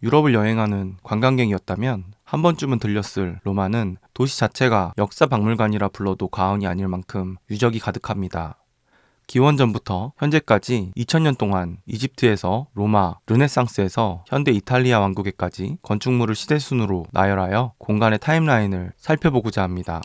유럽을 여행하는 관광객이었다면 한 번쯤은 들렸을 로마는 도시 자체가 역사 박물관이라 불러도 과언이 아닐 만큼 유적이 가득합니다. 기원전부터 현재까지 2000년 동안 이집트에서 로마, 르네상스에서 현대 이탈리아 왕국에까지 건축물을 시대순으로 나열하여 공간의 타임라인을 살펴보고자 합니다.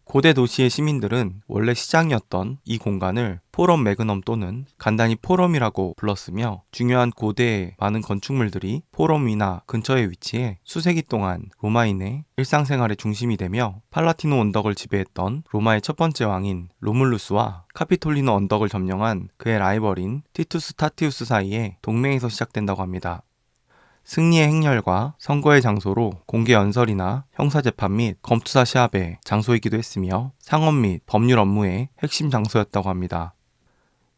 고대 도시의 시민들은 원래 시장이었던 이 공간을 포럼 매그넘 또는 간단히 포럼이라고 불렀으며, 중요한 고대의 많은 건축물들이 포럼 위나 근처에 위치해 수세기 동안 로마인의 일상생활의 중심이 되며, 팔라티노 언덕을 지배했던 로마의 첫 번째 왕인 로물루스와 카피톨리노 언덕을 점령한 그의 라이벌인 티투스 타티우스 사이에 동맹에서 시작된다고 합니다. 승리의 행렬과 선거의 장소로 공개 연설이나 형사재판 및 검투사 시합의 장소이기도 했으며 상업 및 법률 업무의 핵심 장소였다고 합니다.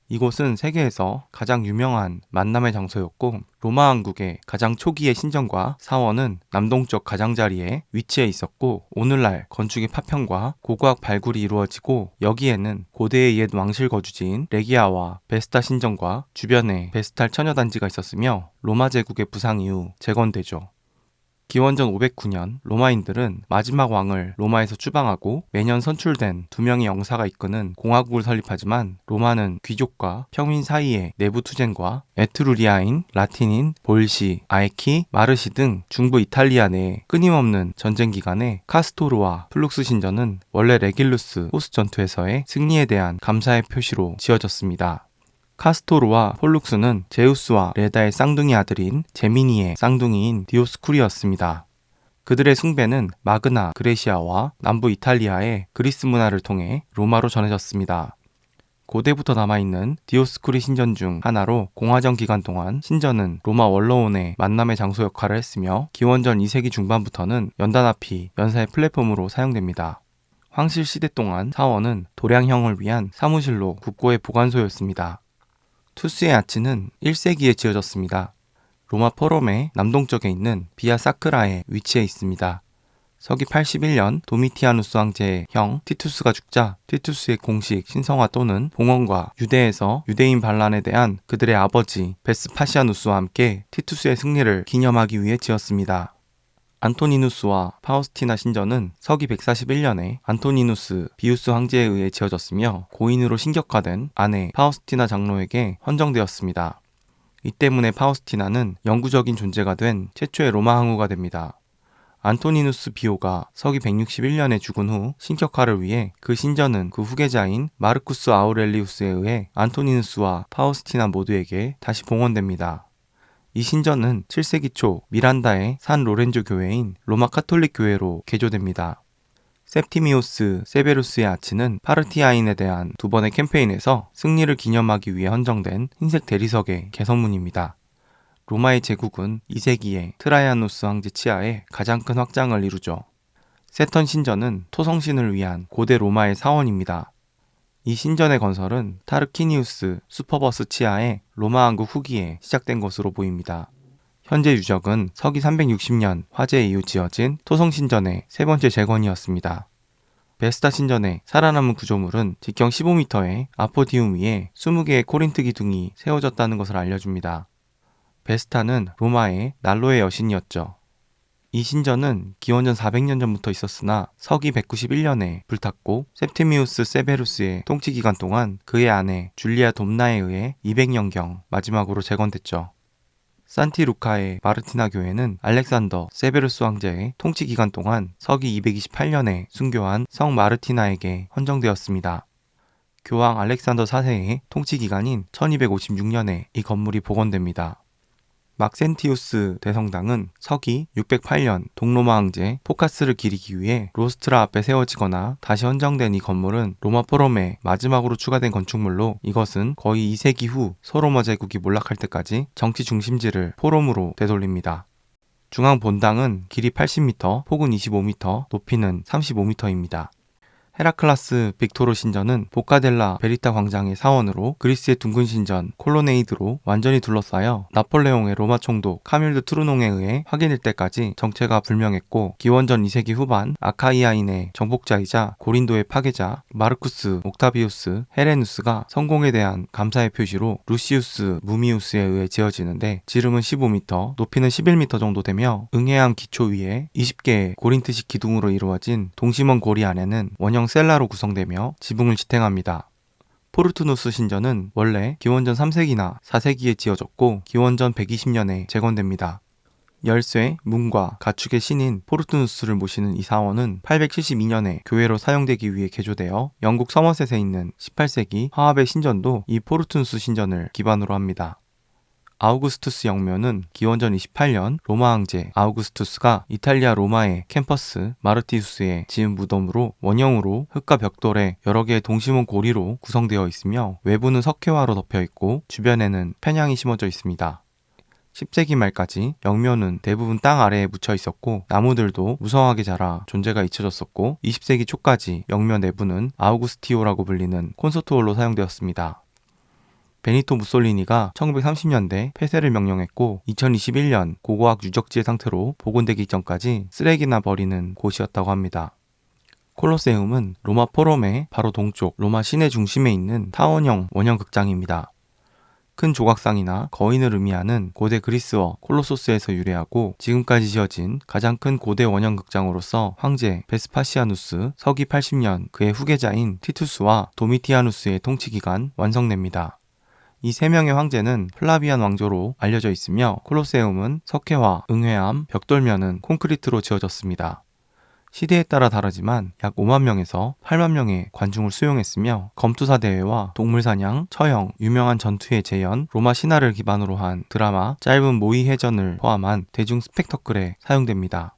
이곳은 세계에서 가장 유명한 만남의 장소였고, 로마 왕국의 가장 초기의 신전과 사원은 남동쪽 가장자리에 위치해 있었고, 오늘날 건축의 파편과 고고학 발굴이 이루어지고, 여기에는 고대의 옛 왕실 거주지인 레기아와 베스타 신전과 주변에 베스탈 처녀단지가 있었으며, 로마 제국의 부상 이후 재건되죠. 기원전 509년 로마인들은 마지막 왕을 로마에서 추방하고 매년 선출된 2명의 영사가 이끄는 공화국을 설립하지만, 로마는 귀족과 평민 사이의 내부 투쟁과 에트루리아인, 라틴인, 볼시, 아에키, 마르시 등 중부 이탈리아 내에 끊임없는 전쟁 기간에 카스토르와 플룩스 신전은 원래 레길루스 호스 전투에서의 승리에 대한 감사의 표시로 지어졌습니다. 카스토르와 폴룩스는 제우스와 레다의 쌍둥이 아들인 제미니의 쌍둥이인 디오스쿠리였습니다. 그들의 숭배는 마그나 그레시아와 남부 이탈리아의 그리스 문화를 통해 로마로 전해졌습니다. 고대부터 남아있는 디오스쿠리 신전 중 하나로 공화정 기간 동안 신전은 로마 원로원의 만남의 장소 역할을 했으며, 기원전 2세기 중반부터는 연단 앞이 연사의 플랫폼으로 사용됩니다. 황실 시대 동안 사원은 도량형을 위한 사무실로 국고의 보관소였습니다. 투스의 아치는 1세기에 지어졌습니다. 로마 포럼의 남동쪽에 있는 비아 사크라에 위치해 있습니다. 서기 81년 도미티아누스 황제의 형 티투스가 죽자 티투스의 공식 신성화 또는 봉헌과 유대에서 유대인 반란에 대한 그들의 아버지 베스파시아누스와 함께 티투스의 승리를 기념하기 위해 지었습니다. 안토니누스와 파우스티나 신전은 서기 141년에 안토니누스 비우스 황제에 의해 지어졌으며, 고인으로 신격화된 아내 파우스티나 장로에게 헌정되었습니다. 이 때문에 파우스티나는 영구적인 존재가 된 최초의 로마 항우가 됩니다. 안토니누스 비오가 서기 161년에 죽은 후 신격화를 위해 그 신전은 그 후계자인 마르쿠스 아우렐리우스에 의해 안토니누스와 파우스티나 모두에게 다시 봉헌됩니다. 이 신전은 7세기 초 미란다의 산 로렌조 교회인 로마 카톨릭 교회로 개조됩니다. septimius 세베루스의 아치는 파르티아인에 대한 2번의 캠페인에서 승리를 기념하기 위해 헌정된 흰색 대리석의 개선문입니다. 로마의 제국은 2세기에 트라이아누스 황제 치하에 가장 큰 확장을 이루죠. 세턴 신전은 토성신을 위한 고대 로마의 사원입니다. 이 신전의 건설은 타르키니우스 수퍼버스 치하의 로마 왕국 후기에 시작된 것으로 보입니다. 현재 유적은 서기 360년 화재 이후 지어진 토성신전의 세 번째 재건이었습니다. 베스타 신전의 살아남은 구조물은 직경 15m의 아포디움 위에 20개의 코린트 기둥이 세워졌다는 것을 알려줍니다. 베스타는 로마의 난로의 여신이었죠. 이 신전은 기원전 400년 전부터 있었으나 서기 191년에 불탔고, septimius 세베루스의 통치 기간 동안 그의 아내 줄리아 domna에 의해 200년경 마지막으로 재건됐죠. 산티루카의 마르티나 교회는 알렉산더 세베루스 황제의 통치 기간 동안 서기 228년에 순교한 성 마르티나에게 헌정되었습니다. 교황 알렉산더 4세의 통치 기간인 1256년에 이 건물이 복원됩니다. 막센티우스 대성당은 서기 608년 동로마 황제 포카스를 기리기 위해 로스트라 앞에 세워지거나 다시 헌정된 이 건물은 로마 포럼의 마지막으로 추가된 건축물로, 이것은 거의 2세기 후 소로마 제국이 몰락할 때까지 정치 중심지를 포럼으로 되돌립니다. 중앙 본당은 길이 80m, 폭은 25m, 높이는 35m입니다. 헤라클라스 빅토르 신전은 보카델라 베리타 광장의 사원으로 그리스의 둥근 신전 콜로네이드로 완전히 둘러싸여 나폴레옹의 로마 총독 카밀드 트루농에 의해 확인될 때까지 정체가 불명했고, 기원전 2세기 후반 아카이아인의 정복자이자 고린도의 파괴자 마르쿠스 옥타비우스 헤레누스가 성공에 대한 감사의 표시로 루시우스 무미우스에 의해 지어지는데, 지름은 15m, 높이는 11m 정도 되며 응해암 기초 위에 20개의 고린트식 기둥으로 이루어진 동심원 고리 안에는 원형 셀라로 구성되며 지붕을 지탱합니다. 포르투누스 신전은 원래 기원전 3세기나 4세기에 지어졌고 기원전 120년에 재건됩니다. 열쇠, 문과 가축의 신인 포르투누스를 모시는 이 사원은 872년에 교회로 사용되기 위해 개조되어 영국 서머셋에 있는 18세기 화합의 신전도 이 포르투누스 신전을 기반으로 합니다. 아우구스투스 영묘는 기원전 28년 로마 황제 아우구스투스가 이탈리아 로마의 캠퍼스 마르티우스에 지은 무덤으로 원형으로 흙과 벽돌에 여러 개의 동심원 고리로 구성되어 있으며 외부는 석회화로 덮여 있고 주변에는 편향이 심어져 있습니다. 10세기 말까지 영묘는 대부분 땅 아래에 묻혀 있었고 나무들도 무성하게 자라 존재가 잊혀졌었고, 20세기 초까지 영묘 내부는 아우구스티오라고 불리는 콘서트홀로 사용되었습니다. 베니토 무솔리니가 1930년대 폐쇄를 명령했고 2021년 고고학 유적지의 상태로 복원되기 전까지 쓰레기나 버리는 곳이었다고 합니다. 콜로세움은 로마 포럼의 바로 동쪽 로마 시내 중심에 있는 타원형 원형 극장입니다. 큰 조각상이나 거인을 의미하는 고대 그리스어 콜로소스에서 유래하고 지금까지 지어진 가장 큰 고대 원형 극장으로서 황제 베스파시아누스 서기 80년 그의 후계자인 티투스와 도미티아누스의 통치 기간 완성됩니다. 이 세 명의 황제는 플라비안 왕조로 알려져 있으며 콜로세움은 석회화, 응회암, 벽돌면은 콘크리트로 지어졌습니다. 시대에 따라 다르지만 약 5만 명에서 8만 명의 관중을 수용했으며 검투사 대회와 동물사냥, 처형, 유명한 전투의 재현, 로마 신화를 기반으로 한 드라마, 짧은 모의 해전을 포함한 대중 스펙터클에 사용됩니다.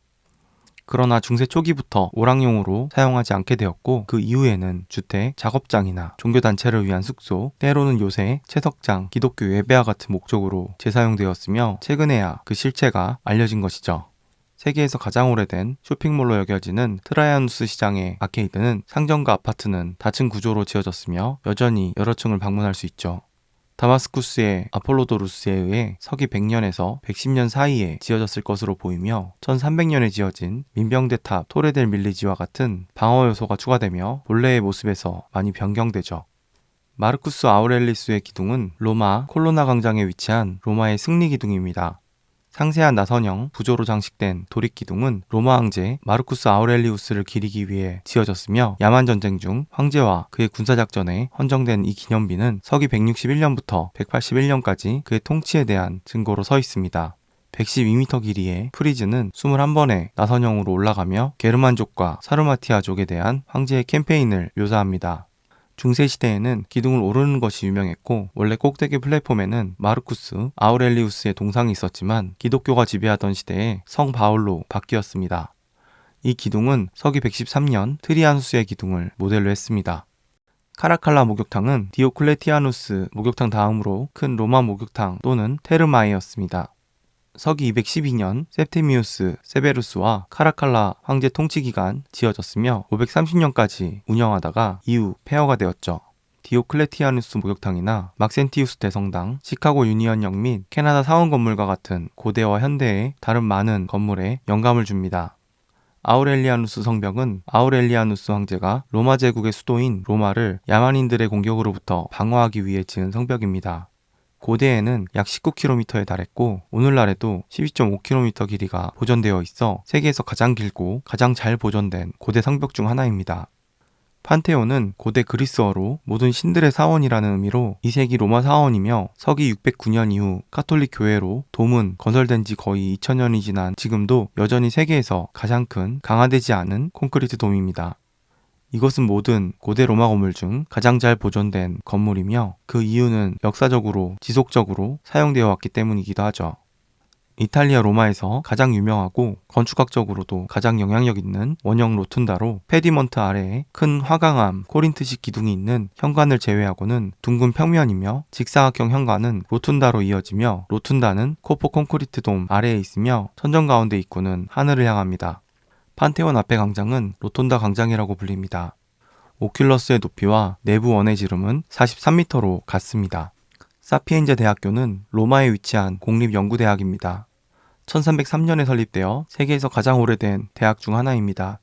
그러나 중세 초기부터 오락용으로 사용하지 않게 되었고 그 이후에는 주택, 작업장이나 종교단체를 위한 숙소, 때로는 요새 채석장, 기독교 예배와 같은 목적으로 재사용되었으며 최근에야 그 실체가 알려진 것이죠. 세계에서 가장 오래된 쇼핑몰로 여겨지는 트라이아누스 시장의 아케이드는 상점과 아파트는 다층 구조로 지어졌으며 여전히 여러 층을 방문할 수 있죠. 다마스쿠스의 아폴로도루스에 의해 서기 100년에서 110년 사이에 지어졌을 것으로 보이며 1300년에 지어진 민병대탑 토레델 밀리지와 같은 방어 요소가 추가되며 본래의 모습에서 많이 변경되죠. 마르쿠스 아우렐리스의 기둥은 로마 콜로나 광장에 위치한 로마의 승리 기둥입니다. 상세한 나선형 부조로 장식된 도립기둥은 로마 황제 마르쿠스 아우렐리우스를 기리기 위해 지어졌으며 야만 전쟁 중 황제와 그의 군사작전에 헌정된 이 기념비는 서기 161년부터 181년까지 그의 통치에 대한 증거로 서 있습니다. 112m 길이의 프리즈는 21번의 나선형으로 올라가며 게르만족과 사르마티아족에 대한 황제의 캠페인을 묘사합니다. 중세시대에는 기둥을 오르는 것이 유명했고 원래 꼭대기 플랫폼에는 마르쿠스 아우렐리우스의 동상이 있었지만 기독교가 지배하던 시대에 성 바울로 바뀌었습니다. 이 기둥은 서기 113년 트리아누스의 기둥을 모델로 했습니다. 카라칼라 목욕탕은 디오클레티아누스 목욕탕 다음으로 큰 로마 목욕탕 또는 테르마에였습니다. 서기 212년 septimius 세베루스와 카라칼라 황제 통치 기간 지어졌으며 530년까지 운영하다가 이후 폐허가 되었죠. 디오클레티아누스 목욕탕이나 막센티우스 대성당, 시카고 유니언역 및 캐나다 사원 건물과 같은 고대와 현대의 다른 많은 건물에 영감을 줍니다. 아우렐리아누스 성벽은 아우렐리아누스 황제가 로마 제국의 수도인 로마를 야만인들의 공격으로부터 방어하기 위해 지은 성벽입니다. 고대에는 약 19km에 달했고 오늘날에도 12.5km 길이가 보존되어 있어 세계에서 가장 길고 가장 잘 보존된 고대 성벽 중 하나입니다. 판테온은 고대 그리스어로 모든 신들의 사원이라는 의미로 2세기 로마 사원이며 서기 609년 이후 카톨릭 교회로 돔은 건설된 지 거의 2000년이 지난 지금도 여전히 세계에서 가장 큰 강화되지 않은 콘크리트 돔입니다. 이것은 모든 고대 로마 건물 중 가장 잘 보존된 건물이며 그 이유는 역사적으로 지속적으로 사용되어 왔기 때문이기도 하죠. 이탈리아 로마에서 가장 유명하고 건축학적으로도 가장 영향력 있는 원형 로툰다로 페디먼트 아래에 큰 화강암 코린트식 기둥이 있는 현관을 제외하고는 둥근 평면이며 직사각형 현관은 로툰다로 이어지며 로툰다는 코포 콘크리트 돔 아래에 있으며 천정 가운데 입구는 하늘을 향합니다. 판테온 앞의 광장은 로톤다 광장이라고 불립니다. 오큘러스의 높이와 내부 원의 지름은 43m로 같습니다. 사피엔자 대학교는 로마에 위치한 공립연구대학입니다. 1303년에 설립되어 세계에서 가장 오래된 대학 중 하나입니다.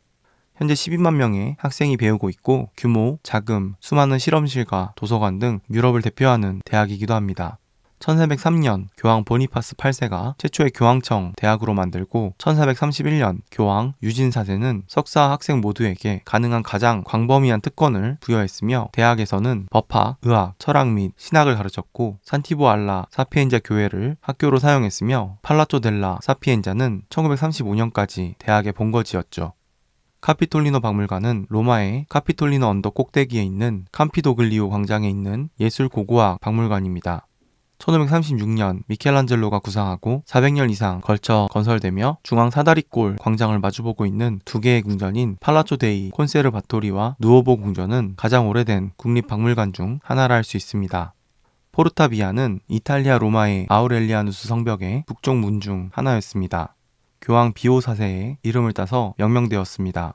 현재 12만 명의 학생이 배우고 있고 규모, 자금, 수많은 실험실과 도서관 등 유럽을 대표하는 대학이기도 합니다. 1403년 교황 보니파스 8세가 최초의 교황청 대학으로 만들고 1431년 교황 유진 4세는 석사 학생 모두에게 가능한 가장 광범위한 특권을 부여했으며 대학에서는 법학, 의학, 철학 및 신학을 가르쳤고 산티보 알라 사피엔자 교회를 학교로 사용했으며 팔라조 델라 사피엔자는 1935년까지 대학의 본거지였죠. 카피톨리노 박물관은 로마의 카피톨리노 언덕 꼭대기에 있는 캄피도글리오 광장에 있는 예술 고고학 박물관입니다. 1536년 미켈란젤로가 구상하고 400년 이상 걸쳐 건설되며 중앙 사다리꼴 광장을 마주보고 있는 두 개의 궁전인 팔라조 데이 콘세르바토리와 누오보 궁전은 가장 오래된 국립박물관 중 하나라 할 수 있습니다. 포르타비아는 이탈리아 로마의 아우렐리아누스 성벽의 북쪽 문 중 하나였습니다. 교황 비오 4세의 이름을 따서 명명되었습니다.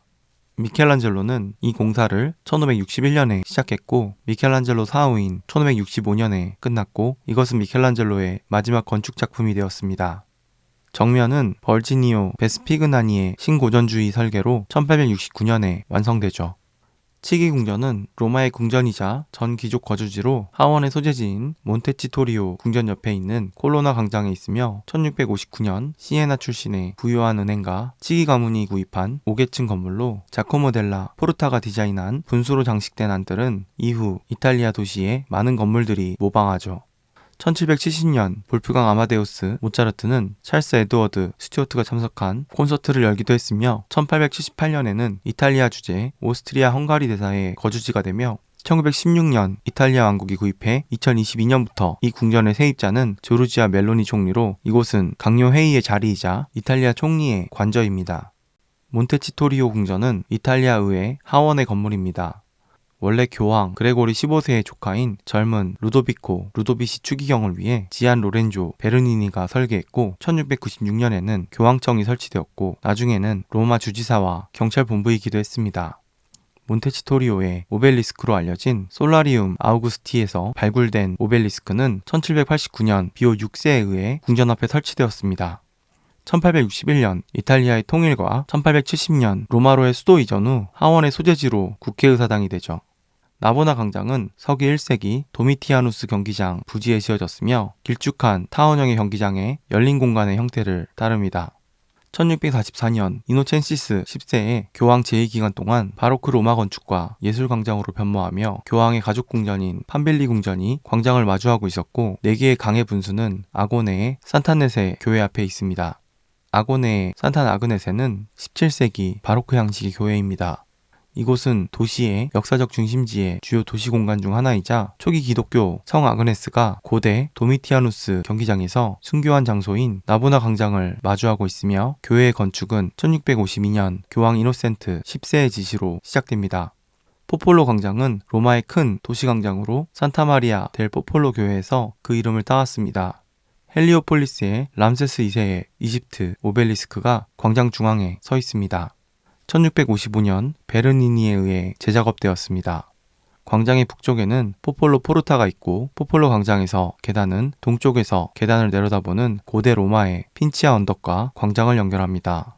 미켈란젤로는 이 공사를 1561년에 시작했고 미켈란젤로 사후인 1565년에 끝났고 이것은 미켈란젤로의 마지막 건축 작품이 되었습니다. 정면은 벌지니오 베스피그나니의 신고전주의 설계로 1869년에 완성되죠. 치기 궁전은 로마의 궁전이자 전 귀족 거주지로 하원의 소재지인 몬테치토리오 궁전 옆에 있는 콜로나 광장에 있으며 1659년 시에나 출신의 부유한 은행가 치기 가문이 구입한 5계층 건물로 자코모 델라 포르타가 디자인한 분수로 장식된 안들은 이후 이탈리아 도시의 많은 건물들이 모방하죠. 1770년 볼프강 아마데우스 모차르트는 찰스 에드워드 스튜어트가 참석한 콘서트를 열기도 했으며 1878년에는 이탈리아 주재 오스트리아 헝가리 대사의 거주지가 되며 1916년 이탈리아 왕국이 구입해 2022년부터 이 궁전의 세입자는 조르지아 멜로니 총리로 이곳은 강요 회의의 자리이자 이탈리아 총리의 관저입니다. 몬테치토리오 궁전은 이탈리아 의회 하원의 건물입니다. 원래 교황 그레고리 15세의 조카인 젊은 루도비시 추기경을 위해 지안 로렌조 베르니니가 설계했고 1696년에는 교황청이 설치되었고 나중에는 로마 주지사와 경찰 본부이기도 했습니다. 몬테치토리오의 오벨리스크로 알려진 솔라리움 아우구스티에서 발굴된 오벨리스크는 1789년 비오 6세에 의해 궁전 앞에 설치되었습니다. 1861년 이탈리아의 통일과 1870년 로마로의 수도 이전 후 하원의 소재지로 국회의사당이 되죠. 나보나 광장은 서기 1세기 도미티아누스 경기장 부지에 지어졌으며 길쭉한 타원형의 경기장에 열린 공간의 형태를 따릅니다. 1644년 이노첸시스 10세의 교황 제2기간 동안 바로크 로마 건축과 예술광장으로 변모하며 교황의 가족 궁전인 판빌리 궁전이 광장을 마주하고 있었고 4개의 강의 분수는 아고네의 산타네세 교회 앞에 있습니다. 아고네의 산타 아그네세는 17세기 바로크 양식의 교회입니다. 이곳은 도시의 역사적 중심지의 주요 도시 공간 중 하나이자 초기 기독교 성 아그네스가 고대 도미티아누스 경기장에서 순교한 장소인 나보나 광장을 마주하고 있으며 교회의 건축은 1652년 교황 이노센트 10세의 지시로 시작됩니다. 포폴로 광장은 로마의 큰 도시 광장으로 산타마리아 델 포폴로 교회에서 그 이름을 따왔습니다. 헬리오폴리스의 람세스 2세의 이집트 오벨리스크가 광장 중앙에 서 있습니다. 1655년 베르니니에 의해 재작업되었습니다. 광장의 북쪽에는 포폴로 포르타가 있고 포폴로 광장에서 계단은 동쪽에서 계단을 내려다보는 고대 로마의 핀치아 언덕과 광장을 연결합니다.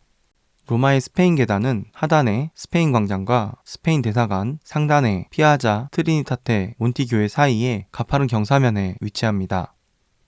로마의 스페인 계단은 하단에 스페인 광장과 스페인 대사관, 상단에 피아자 트리니타테 몬티교회 사이에 가파른 경사면에 위치합니다.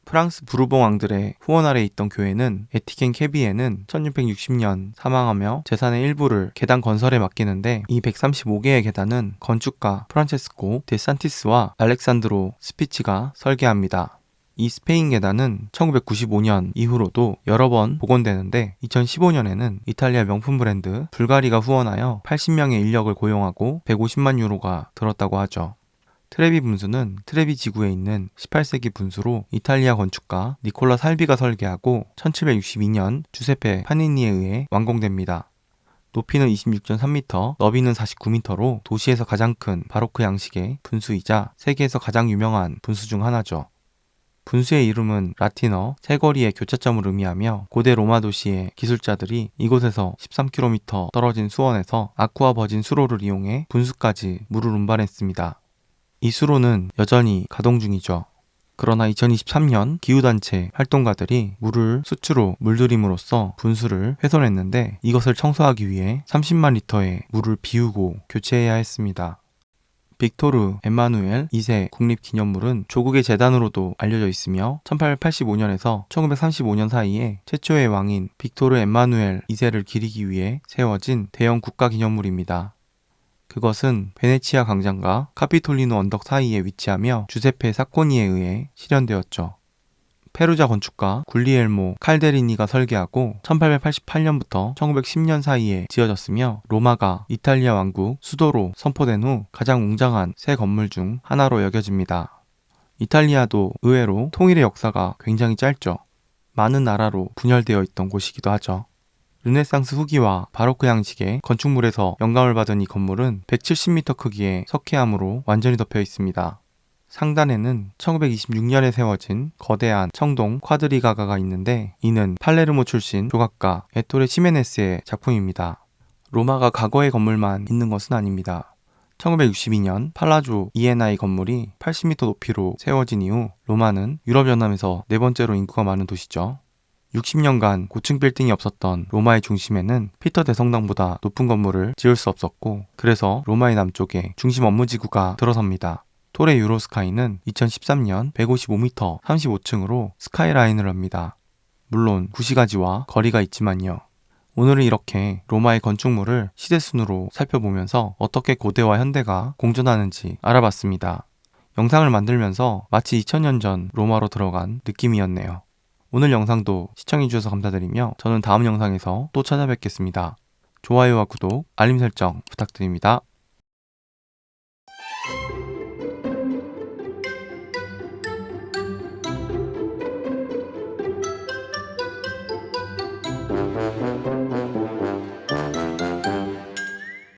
프랑스 부르봉 왕들의 후원 아래 있던 교회는 에티켄 캐비에는 1660년 사망하며 재산의 일부를 계단 건설에 맡기는데 이 135개의 계단은 건축가 프란체스코 데 산티스와 알렉산드로 스피치가 설계합니다. 이 스페인 계단은 1995년 이후로도 여러 번 복원되는데 2015년에는 이탈리아 명품 브랜드 불가리가 후원하여 80명의 인력을 고용하고 150만 유로가 들었다고 하죠. 트레비 분수는 트레비 지구에 있는 18세기 분수로 이탈리아 건축가 니콜라 살비가 설계하고 1762년 주세페 파니니에 의해 완공됩니다. 높이는 26.3m, 너비는 49m로 도시에서 가장 큰 바로크 양식의 분수이자 세계에서 가장 유명한 분수 중 하나죠. 분수의 이름은 라틴어 세거리의 교차점을 의미하며 고대 로마 도시의 기술자들이 이곳에서 13km 떨어진 수원에서 아쿠아 버진 수로를 이용해 분수까지 물을 운반했습니다. 이 수로는 여전히 가동 중이죠. 그러나 2023년 기후단체 활동가들이 물을 수치로 물들임으로써 분수를 훼손했는데 이것을 청소하기 위해 30만 리터의 물을 비우고 교체해야 했습니다. 빅토르 엠마누엘 2세 국립기념물은 조국의 재단으로도 알려져 있으며 1885년에서 1935년 사이에 최초의 왕인 빅토르 엠마누엘 2세를 기리기 위해 세워진 대형 국가기념물입니다. 그것은 베네치아 광장과 카피톨리노 언덕 사이에 위치하며 주세페 사코니에 의해 실현되었죠. 페루자 건축가 굴리엘모 칼데리니가 설계하고 1888년부터 1910년 사이에 지어졌으며 로마가 이탈리아 왕국 수도로 선포된 후 가장 웅장한 새 건물 중 하나로 여겨집니다. 이탈리아도 의외로 통일의 역사가 굉장히 짧죠. 많은 나라로 분열되어 있던 곳이기도 하죠. 르네상스 후기와 바로크 양식의 건축물에서 영감을 받은 이 건물은 170m 크기의 석회암으로 완전히 덮여 있습니다. 상단에는 1926년에 세워진 거대한 청동 쿼드리가가가 있는데 이는 팔레르모 출신 조각가 에토레 시메네스의 작품입니다. 로마가 과거의 건물만 있는 것은 아닙니다. 1962년 팔라조 이에나이 건물이 80m 높이로 세워진 이후 로마는 유럽연합에서 네 번째로 인구가 많은 도시죠. 60년간 고층 빌딩이 없었던 로마의 중심에는 피터 대성당보다 높은 건물을 지을 수 없었고 그래서 로마의 남쪽에 중심 업무지구가 들어섭니다. 토레 유로스카이는 2013년 155m 35층으로 스카이라인을 합니다. 물론 구시가지와 거리가 있지만요. 오늘은 이렇게 로마의 건축물을 시대순으로 살펴보면서 어떻게 고대와 현대가 공존하는지 알아봤습니다. 영상을 만들면서 마치 2000년 전 로마로 들어간 느낌이었네요. 오늘 영상도 시청해주셔서 감사드리며 저는 다음 영상에서 또 찾아뵙겠습니다. 좋아요와 구독, 알림 설정 부탁드립니다.